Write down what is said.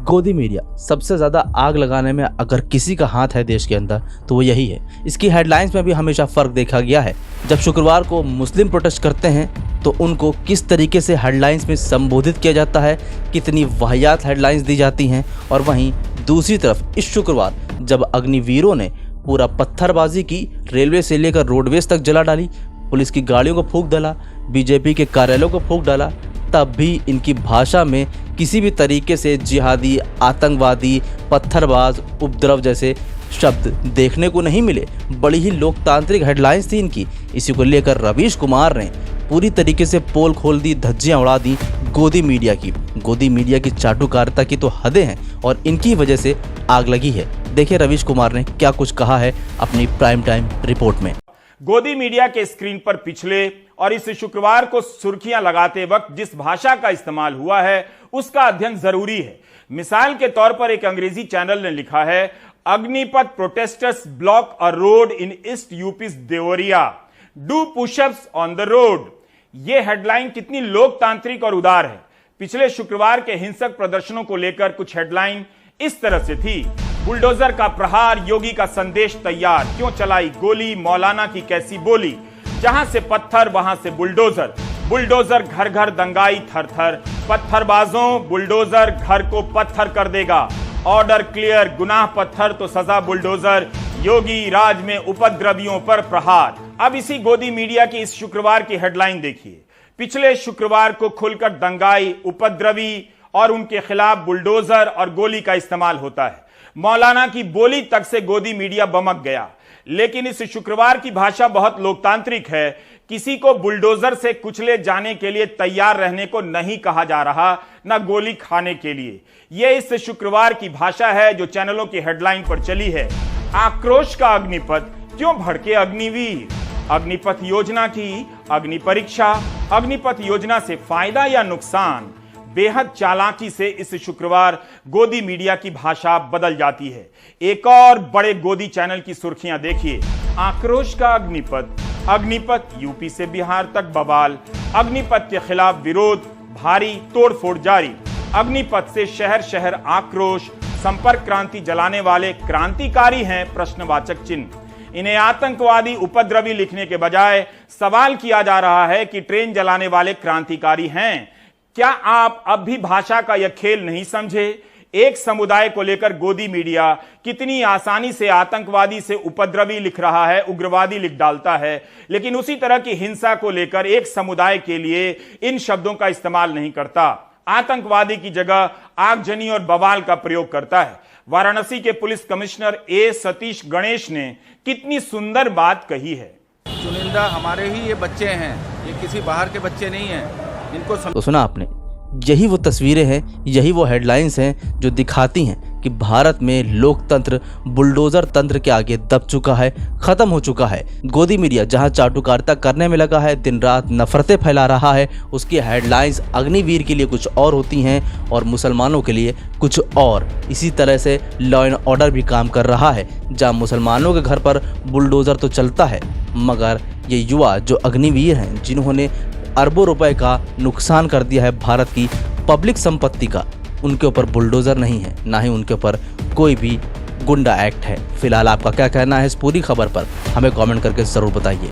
गोदी मीडिया सबसे ज़्यादा आग लगाने में अगर किसी का हाथ है देश के अंदर तो वो यही है। इसकी हेडलाइंस में भी हमेशा फ़र्क देखा गया है। जब शुक्रवार को मुस्लिम प्रोटेस्ट करते हैं तो उनको किस तरीके से हेडलाइंस में संबोधित किया जाता है, कितनी वाहियात हेडलाइंस दी जाती हैं। और वहीं दूसरी तरफ इस शुक्रवार जब अग्निवीरों ने पूरा पत्थरबाजी की, रेलवे से लेकर रोडवेज तक जला डाली, पुलिस की गाड़ियों को फूंक डाला, बीजेपी के कार्यालयों को फूंक डाला, तब भी इनकी भाषा में किसी भी तरीके से जिहादी, आतंकवादी, पत्थरबाज, उपद्रव जैसे शब्द देखने को नहीं मिले। बड़ी ही लोकतांत्रिक हेडलाइंस थी इनकी। इसी को लेकर रवीश कुमार ने पूरी तरीके से पोल खोल दी, धज्जियां उड़ा दी गोदी मीडिया की। गोदी मीडिया की चाटुकारिता की तो हदें हैं और इनकी वजह से आग लगी है। देखिए रवीश कुमार ने क्या कुछ कहा है अपनी प्राइम टाइम रिपोर्ट में। गोदी मीडिया के स्क्रीन पर पिछले और इस शुक्रवार को सुर्खियां लगाते वक्त जिस भाषा का इस्तेमाल हुआ है उसका अध्ययन जरूरी है। मिसाल के तौर पर एक अंग्रेजी चैनल ने लिखा है, Agnipath protesters block a road in east UP's Deoria, do pushups on the road. यह हेडलाइन कितनी लोकतांत्रिक और उदार है। पिछले शुक्रवार के हिंसक प्रदर्शनों को लेकर कुछ हेडलाइन इस तरह से थी, बुलडोजर का प्रहार, योगी का संदेश तैयार, क्यों चलाई गोली, मौलाना की कैसी बोली, जहां से पत्थर वहां से बुलडोजर, बुलडोजर घर घर दंगाई थर थर, पत्थरबाजों बुलडोजर घर को पत्थर कर देगा, ऑर्डर क्लियर, गुनाह पत्थर तो सजा बुलडोजर, योगी राज में उपद्रवियों पर प्रहार। अब इसी गोदी मीडिया की इस शुक्रवार की हेडलाइन देखिए। पिछले शुक्रवार को खुलकर दंगाई, उपद्रवी और उनके खिलाफ बुलडोजर और गोली का इस्तेमाल होता है। मौलाना की बोली तक से गोदी मीडिया बमक गया। लेकिन इस शुक्रवार की भाषा बहुत लोकतांत्रिक है। किसी को बुलडोजर से कुचले जाने के लिए तैयार रहने को नहीं कहा जा रहा, न गोली खाने के लिए। यह इस शुक्रवार की भाषा है जो चैनलों की हेडलाइन पर चली है। आक्रोश का अग्निपथ, क्यों भड़के अग्निवीर, अग्निपथ योजना की अग्नि परीक्षा, अग्निपथ योजना से फायदा या नुकसान। बेहद चालाकी से इस शुक्रवार गोदी मीडिया की भाषा बदल जाती है। एक और बड़े गोदी चैनल की सुर्खियां देखिए, आक्रोश का अग्निपथ, अग्निपथ यूपी से बिहार तक बवाल, अग्निपथ के खिलाफ विरोध, भारी तोड़फोड़ जारी, अग्निपथ से शहर शहर आक्रोश, संपर्क क्रांति जलाने वाले क्रांतिकारी हैं, प्रश्नवाचक चिन्ह। इन्हें आतंकवादी, उपद्रवी लिखने के बजाय सवाल किया जा रहा है कि ट्रेन जलाने वाले क्रांतिकारी हैं। क्या आप अब भी भाषा का यह खेल नहीं समझे? एक समुदाय को लेकर गोदी मीडिया कितनी आसानी से आतंकवादी से उपद्रवी लिख रहा है, उग्रवादी लिख डालता है, लेकिन उसी तरह की हिंसा को लेकर एक समुदाय के लिए इन शब्दों का इस्तेमाल नहीं करता। आतंकवादी की जगह आगजनी और बवाल का प्रयोग करता है। वाराणसी के पुलिस कमिश्नर ए सतीश गणेश ने कितनी सुंदर बात कही है। चुनिंदा हमारे ही ये बच्चे हैं, ये किसी बाहर के बच्चे नहीं हैं। तो सुना आपने, यही वो तस्वीरें हैं, यही वो हेडलाइंस हैं जो दिखाती हैं कि भारत में लोकतंत्र बुलडोजर तंत्र के आगे दब चुका है, खत्म हो चुका है। गोदी मीडिया जहां चाटुकारिता करने में लगा है, दिन रात नफरतें फैला रहा है, उसकी हेडलाइंस अग्निवीर के लिए कुछ और होती हैं और मुसलमानों के लिए कुछ और। इसी तरह से लॉ एंड ऑर्डर भी काम कर रहा है, जहां मुसलमानों के घर पर बुलडोजर तो चलता है, मगर ये युवा जो अग्निवीर हैं, जिन्होंने अरबों रुपए का नुकसान कर दिया है भारत की पब्लिक संपत्ति का, उनके ऊपर बुलडोजर नहीं है, ना ही उनके ऊपर कोई भी गुंडा एक्ट है। फिलहाल आपका क्या कहना है इस पूरी खबर पर, हमें कमेंट करके ज़रूर बताइए।